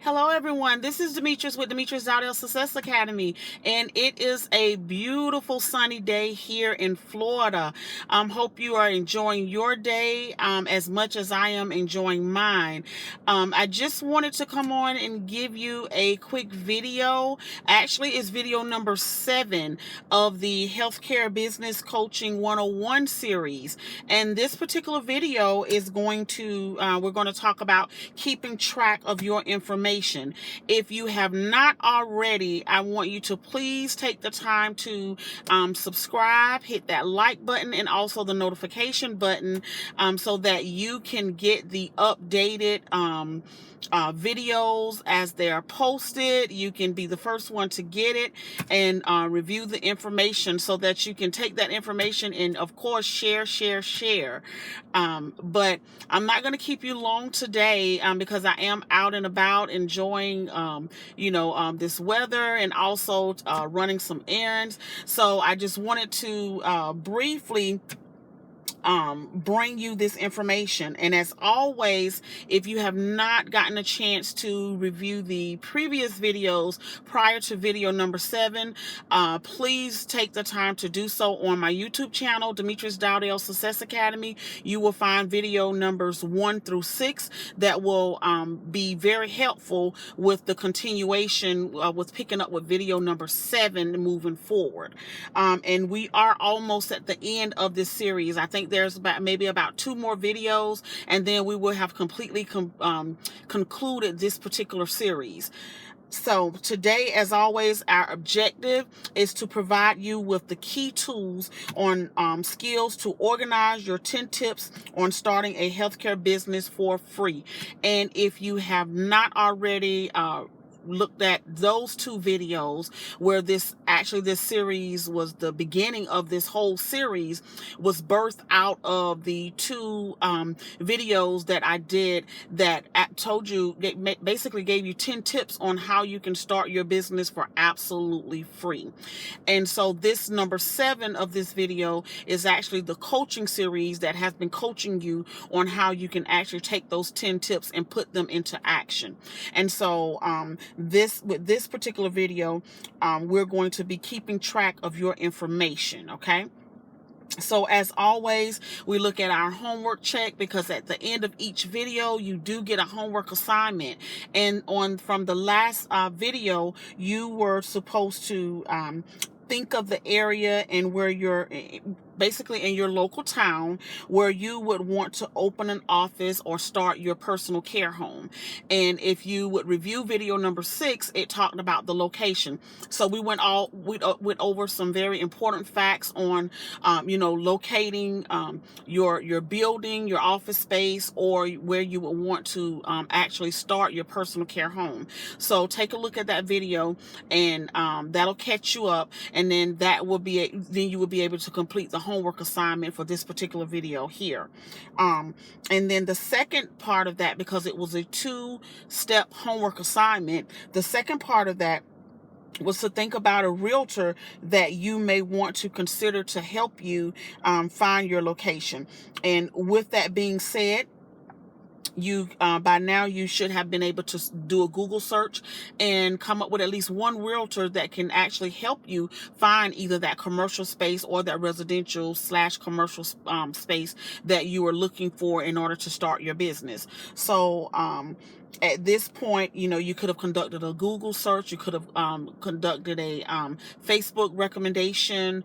Hello, everyone. This is Demetrius with Demetrius Success Academy, and it is a beautiful sunny day here in Florida. Hope you are enjoying your day as much as I am enjoying mine. I just wanted to come on and give you a quick video. Actually, it's video number 7 of the Healthcare Business Coaching 101 series, and this particular video is going to we're going to talk about keeping track of your information. If you have not already, I want you to please take the time to subscribe, hit that like button, and also the notification button so that you can get the updated videos as they are posted. You can be the first one to get it and review the information so that you can take that information and, of course, share. But I'm not going to keep you long today because I am out and about enjoying, this weather and also running some errands. So I just wanted to briefly bring you this information. And as always, if you have not gotten a chance to review the previous videos prior to video number 7, please take the time to do so on my YouTube channel, Demetrius Dowdell Success Academy. You will find video numbers 1 through 6 that will be very helpful with the continuation with picking up with video number 7 moving forward. And we are almost at the end of this series. I think there's maybe about 2 more videos, and then we will have completely concluded this particular series. So today, as always, our objective is to provide you with the key tools on skills to organize your 10 tips on starting a healthcare business for free. And if you have not already looked at those 2 videos where this series was the beginning of this whole series, was birthed out of the 2 videos that I did that told you, basically gave you 10 tips on how you can start your business for absolutely free. And so this number 7 of this video is actually the coaching series that has been coaching you on how you can actually take those 10 tips and put them into action. And so with this particular video, we're going to be keeping track of your information, okay? So as always, we look at our homework check, because at the end of each video, you do get a homework assignment. And from the last video, you were supposed to think of the area and where you're basically in your local town where you would want to open an office or start your personal care home. And if you would review video number 6, it talked about the location. So we went over some very important facts on locating your building, your office space, or where you would want to actually start your personal care home. So take a look at that video, and that'll catch you up, and then then you will be able to complete the homework assignment for this particular video here. And then the second part of that, because it was a 2-step homework assignment, the second part of that was to think about a realtor that you may want to consider to help you find your location. And with that being said, you by now you should have been able to do a Google search and come up with at least one realtor that can actually help you find either that commercial space or that residential / commercial space that you are looking for in order to start your business. So at this point, you could have conducted a Google search. You could have conducted a Facebook recommendation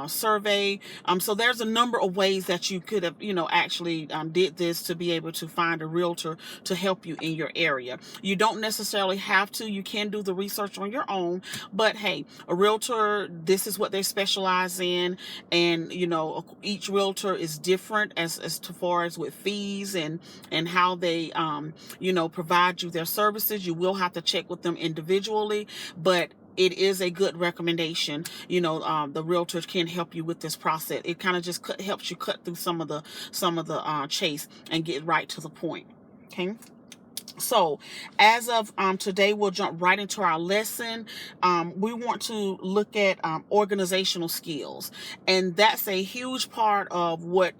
survey. So there's a number of ways that you could have, actually did this to be able to find a realtor to help you in your area. You don't necessarily have to. You can do the research on your own. But hey, a realtor, this is what they specialize in. And, each realtor is different as far as with fees and how they, provide you their services. You will have to check with them individually, but it is a good recommendation. The realtors can help you with this process. It kind of just helps you cut through some of the chase and get right to the point. Okay. So as of today, we'll jump right into our lesson. We want to look at organizational skills, and that's a huge part of what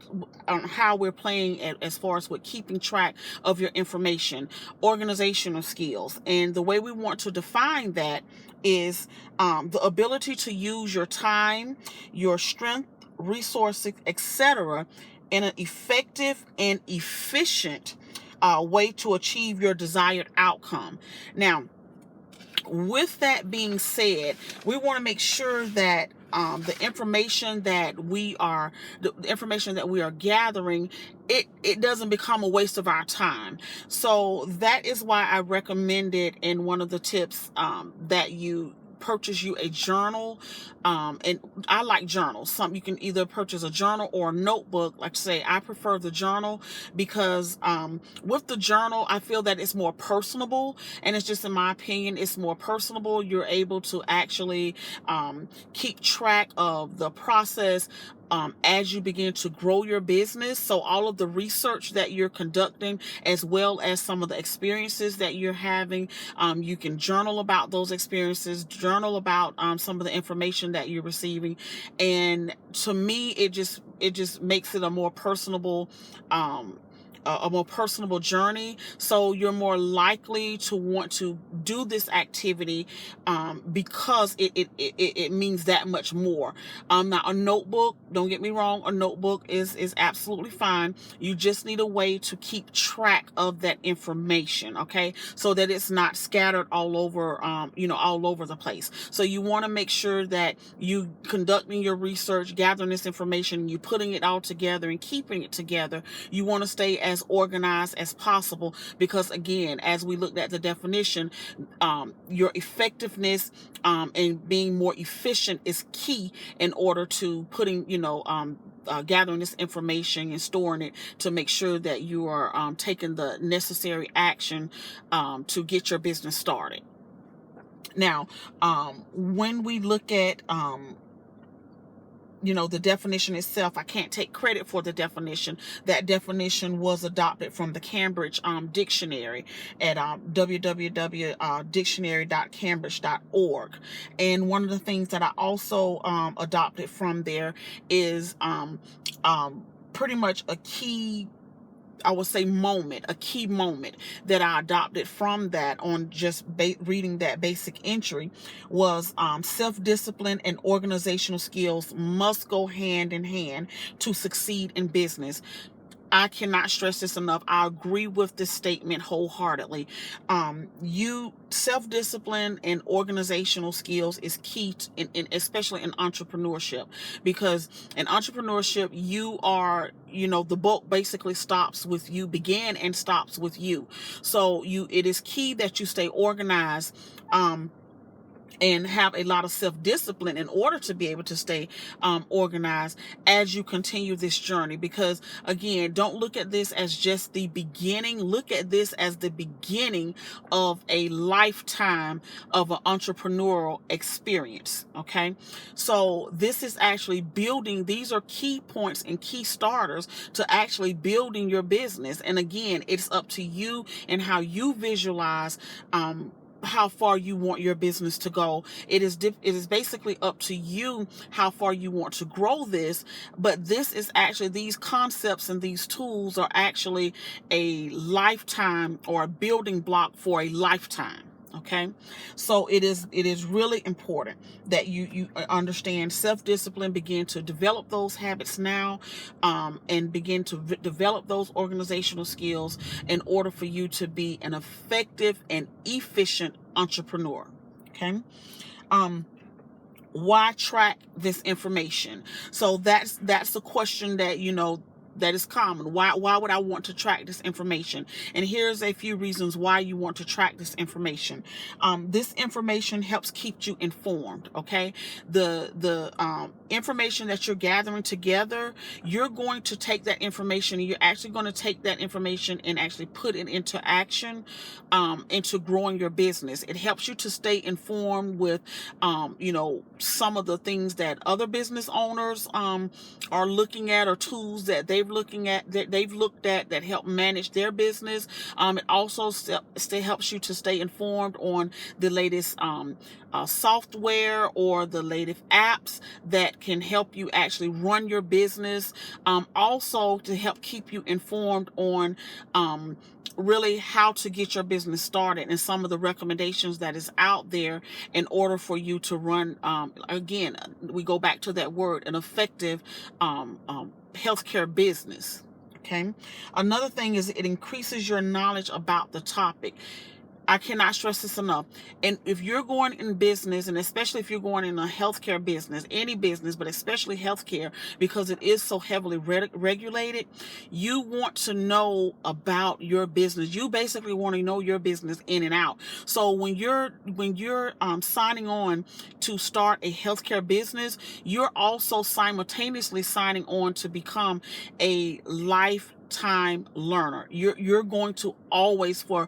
how we're playing as far as with keeping track of your information. Organizational skills, and the way we want to define that is the ability to use your time, your strength, resources, etc., in an effective and efficient way to achieve your desired outcome. Now, with that being said, we want to make sure that the information that we are gathering, it doesn't become a waste of our time. So that is why I recommended in one of the tips that you purchase you a journal, and I like journals. Some you can either purchase a journal or a notebook. Like I say, I prefer the journal because with the journal, I feel that it's more personable, and it's just in my opinion, it's more personable. You're able to actually keep track of the process as you begin to grow your business. So all of the research that you're conducting, as well as some of the experiences that you're having, you can journal about those experiences, journal about some of the information that you're receiving. And to me, it just makes it a more personable journey. So you're more likely to want to do this activity because it means that much more. Now a notebook, don't get me wrong, a notebook is absolutely fine. You just need a way to keep track of that information, okay? So that it's not scattered all over, all over the place. So you want to make sure that you conducting your research, gathering this information, you putting it all together and keeping it together. You want to stay as organized as possible because, again, as we looked at the definition, your effectiveness and being more efficient is key in order to putting, gathering this information and storing it to make sure that you are taking the necessary action to get your business started. Now, when we look at the definition itself, I can't take credit for the definition. That definition was adopted from the Cambridge Dictionary at www.dictionary.cambridge.org. And one of the things that I also adopted from there is pretty much a key, I would say, a key moment that I adopted from that on just reading that basic entry was self-discipline and organizational skills must go hand in hand to succeed in business. I cannot stress this enough. I agree with this statement wholeheartedly. Self-discipline and organizational skills is key especially in entrepreneurship, because in entrepreneurship, the bulk basically stops with you, began and stops with you. So it is key that you stay organized, and have a lot of self-discipline in order to be able to stay organized as you continue this journey. Because again, don't look at this as just the beginning. Look at this as the beginning of a lifetime of an entrepreneurial experience. Okay, so this is actually building. These are key points and key starters to actually building your business. And again, it's up to you and how you visualize how far you want your business to go. It is basically up to you how far you want to grow this, but this is actually, these concepts and these tools are actually a lifetime or a building block for a lifetime. Okay, so it is really important that you understand self-discipline, begin to develop those habits now, and begin to develop those organizational skills in order for you to be an effective and efficient entrepreneur. Okay. Why track this information? So that's the question that is common. Why would I want to track this information? And here's a few reasons why you want to track this information. This information helps keep you informed. Okay, the information that you're gathering together, you're going to take that information and you're actually going to take that information and actually put it into action, into growing your business. It helps you to stay informed with some of the things that other business owners are looking at, or tools that they've they've looked at that help manage their business. It also still helps you to stay informed on the latest software or the latest apps that can help you actually run your business. Also to help keep you informed on really how to get your business started and some of the recommendations that is out there in order for you to run, again, we go back to that word, an effective healthcare business. Okay. Another thing is it increases your knowledge about the topic. I cannot stress this enough. And if you're going in business, and especially if you're going in a healthcare business, any business, but especially healthcare, because it is so heavily regulated, you want to know about your business. You basically want to know your business in and out. So when you're signing on to start a healthcare business, you're also simultaneously signing on to become a lifetime learner. You're going to always, for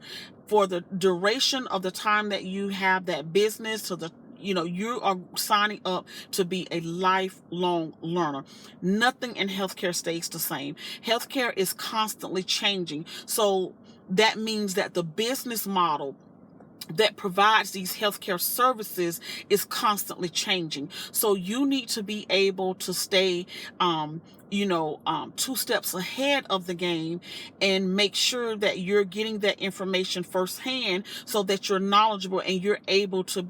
the duration of the time that you have that business, to the you are signing up to be a lifelong learner. Nothing in healthcare stays the same. Healthcare is constantly changing. So that means that the business model that provides these healthcare services is constantly changing. So you need to be able to stay, 2 steps ahead of the game and make sure that you're getting that information firsthand so that you're knowledgeable and you're able to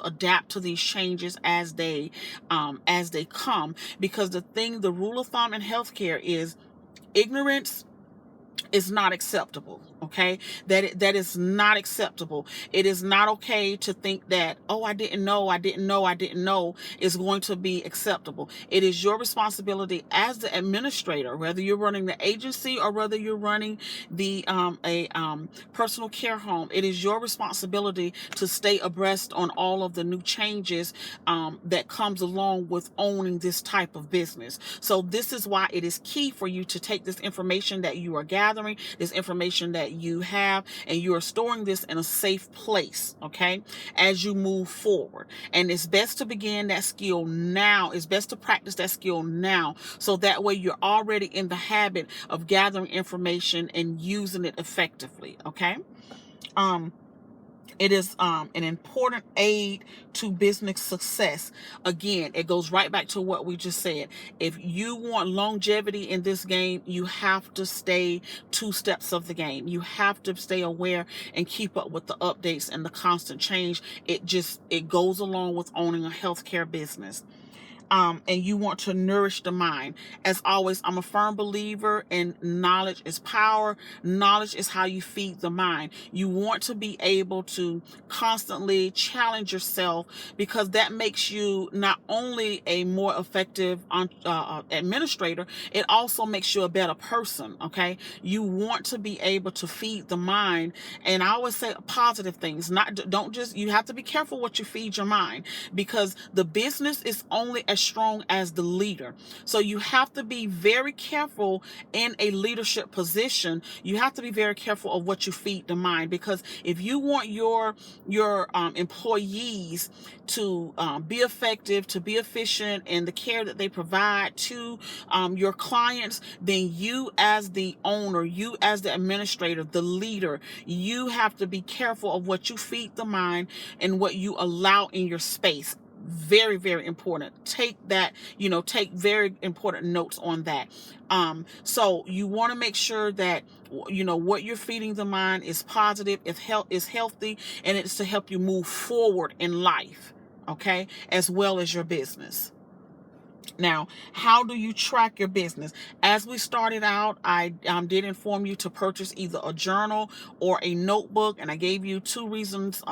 adapt to these changes as they come. Because the rule of thumb in healthcare is ignorance is not acceptable. Okay, that is not acceptable. It is not okay to think that, oh, I didn't know is going to be acceptable. It is your responsibility as the administrator, whether you're running the agency or whether you're running the personal care home. It is your responsibility to stay abreast on all of the new changes that comes along with owning this type of business. So this is why it is key for you to take this information that you are gathering, this information that you have, and you are storing this in a safe place, okay, as you move forward. And it's best to begin that skill now. It's best to practice that skill now, so that way you're already in the habit of gathering information and using it effectively, okay? It is an important aid to business success. Again, it goes right back to what we just said. If you want longevity in this game, you have to stay 2 steps of the game. You have to stay aware and keep up with the updates and the constant change. It goes along with owning a healthcare business. And you want to nourish the mind. As always, I'm a firm believer in knowledge is power. Knowledge is how you feed the mind. You want to be able to constantly challenge yourself, because that makes you not only a more effective administrator, it also makes you a better person, okay? You want to be able to feed the mind, and I always say positive things. You have to be careful what you feed your mind, because the business is only as strong as the leader. So you have to be very careful in a leadership position. You have to be very careful of what you feed the mind, because if you want your employees to be effective, to be efficient in the care that they provide to your clients, then you as the owner, you as the administrator, the leader, you have to be careful of what you feed the mind and what you allow in your space. Very, very important. Take very important notes on that. So you want to make sure that what you're feeding the mind is positive, is healthy, and it's to help you move forward in life, okay, as well as your business. Now, how do you track your business? As we started out, I did inform you to purchase either a journal or a notebook, and I gave you 2 reasons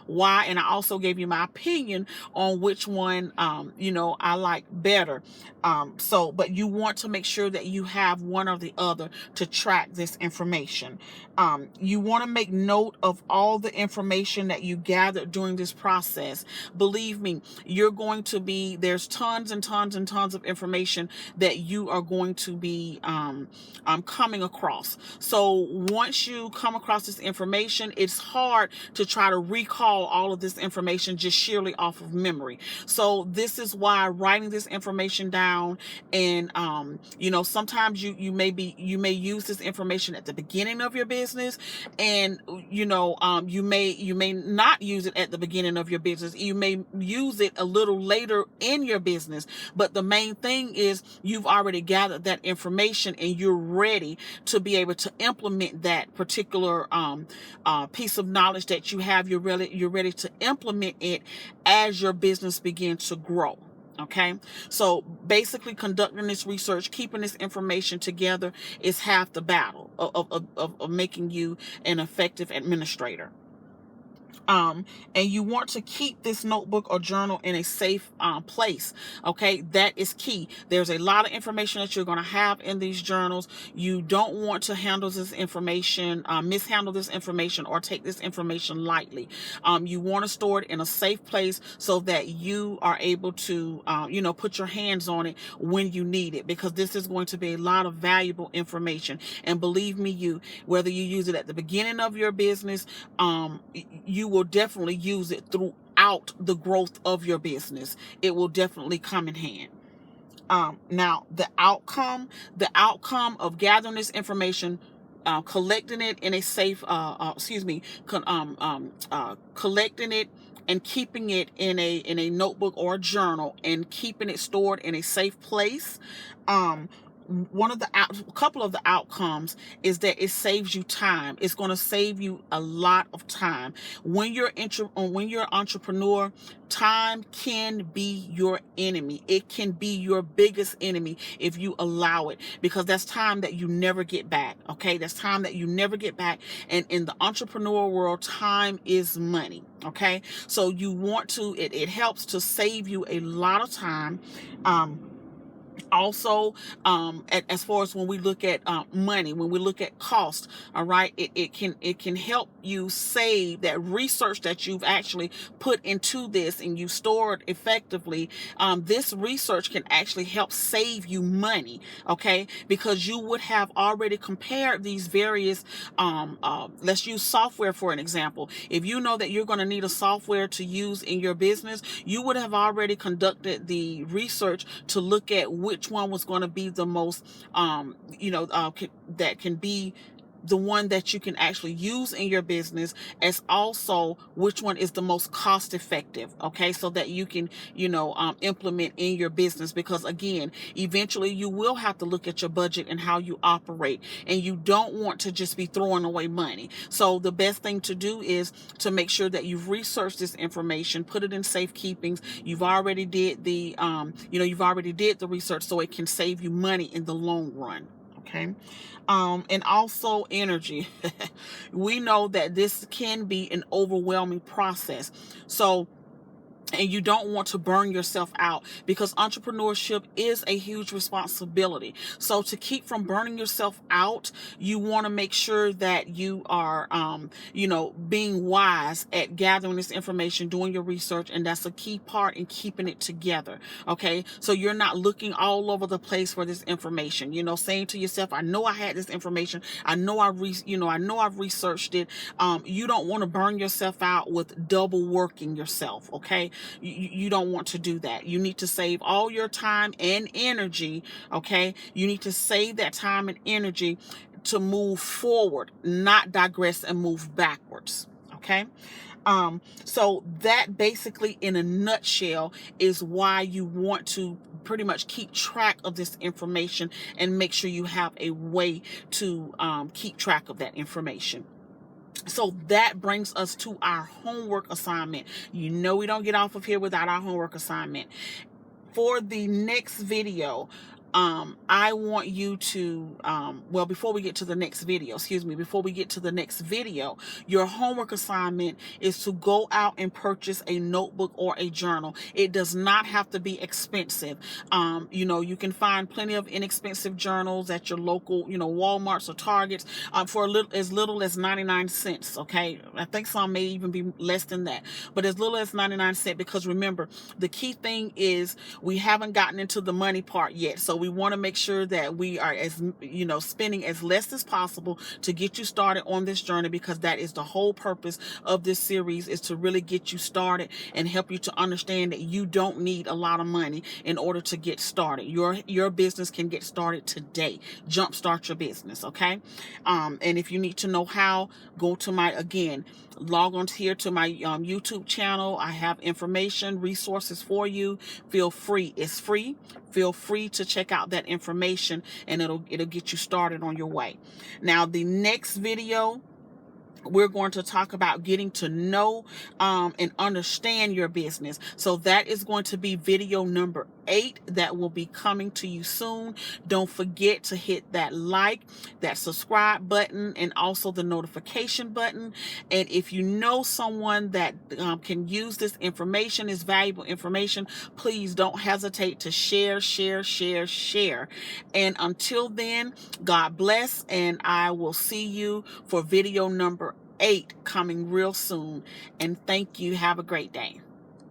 why, and I also gave you my opinion on which one I like better. But you want to make sure that you have one or the other to track this information. You want to make note of all the information that you gathered during this process. Believe me, there's tons and tons tons and tons of information that you are going to be coming across. So once you come across this information, it's hard to try to recall all of this information just sheerly off of memory. So this is why writing this information down, and sometimes you may use this information at the beginning of your business, and you may not use it at the beginning of your business. You may use it a little later in your business, but the main thing is you've already gathered that information and you're ready to be able to implement that particular piece of knowledge that you have. You're ready to implement it as your business begins to grow. Okay, so basically conducting this research, keeping this information together is half the battle of making you an effective administrator. And you want to keep this notebook or journal in a safe place. Okay, that is key. There's a lot of information that you're going to have in these journals. You don't want to handle this information, mishandle this information, or take this information lightly. You want to store it in a safe place so that you are able to, put your hands on it when you need it, because this is going to be a lot of valuable information. And believe me, whether you use it at the beginning of your business, you will definitely use it throughout the growth of your business. It will definitely come in hand. Now, the outcome of gathering this information, collecting it in a safe, collecting it and keeping it in a notebook or a journal, and keeping it stored in a safe place. A couple of the outcomes is that it saves you time. It's going to save you a lot of time. When you're an entrepreneur, time can be your enemy. It can be your biggest enemy if you allow it, because that's time that you never get back. Okay, that's time that you never get back. And in the entrepreneur world, time is money. Okay, so you want to. It helps to save you a lot of time. Also, as far as when we look at money, when we look at cost, all right, it can help you save that research that you've actually put into this and you stored effectively. This research can actually help save you money, okay, because you would have already compared these various, let's use software for an example. If you know that you're going to need a software to use in your business, you would have already conducted the research to look at which one was going to be the most, that can be the one that you can actually use in your business, as also which one is the most cost effective. Okay, so that you can, implement in your business, because again, eventually you will have to look at your budget and how you operate, and you don't want to just be throwing away money. So the best thing to do is to make sure that you've researched this information, put it in safe keepings. You've already did the, research, so it can save you money in the long run. Okay. And also energy. We know that this can be an overwhelming process. So, and you don't want to burn yourself out, because entrepreneurship is a huge responsibility. So to keep from burning yourself out, you want to make sure that you are, being wise at gathering this information, doing your research, and that's a key part in keeping it together. Okay, so you're not looking all over the place for this information. Saying to yourself, "I know I had this information. I know I've researched it." You don't want to burn yourself out with double working yourself. Okay. You don't want to do that. You need to save all your time and energy. Okay. You need to save that time and energy to move forward, not digress and move backwards. Okay. So that basically in a nutshell is why you want to pretty much keep track of this information and make sure you have a way to keep track of that information. So that brings us to our homework assignment. We don't get off of here without our homework assignment. For the next video, I want you to, well, before we get to the next video, your homework assignment is to go out and purchase a notebook or a journal. It does not have to be expensive. You can find plenty of inexpensive journals at your local, Walmarts or Targets, for as little as 99 cents. Okay. I think some may even be less than that, but as little as 99 cents, because remember, the key thing is we haven't gotten into the money part yet. So we want to make sure that we are spending as less as possible to get you started on this journey, because that is the whole purpose of this series, is to really get you started and help you to understand that you don't need a lot of money in order to get started. Your business can get started today. Jumpstart your business. Okay. And if you need to know how, go to log on here to my YouTube channel. I have information, resources for you. Feel free. It's free. Feel free to check out that information, and it'll get you started on your way. Now, the next video, we're going to talk about getting to know and understand your business. So that is going to be video number 8 that will be coming to you soon. Don't forget to hit that like, that subscribe button, and also the notification button. And if you know someone that can use this information, is valuable information, please don't hesitate to share. And until then, God bless, and I will see you for video number 8 coming real soon. And thank you. Have a great day.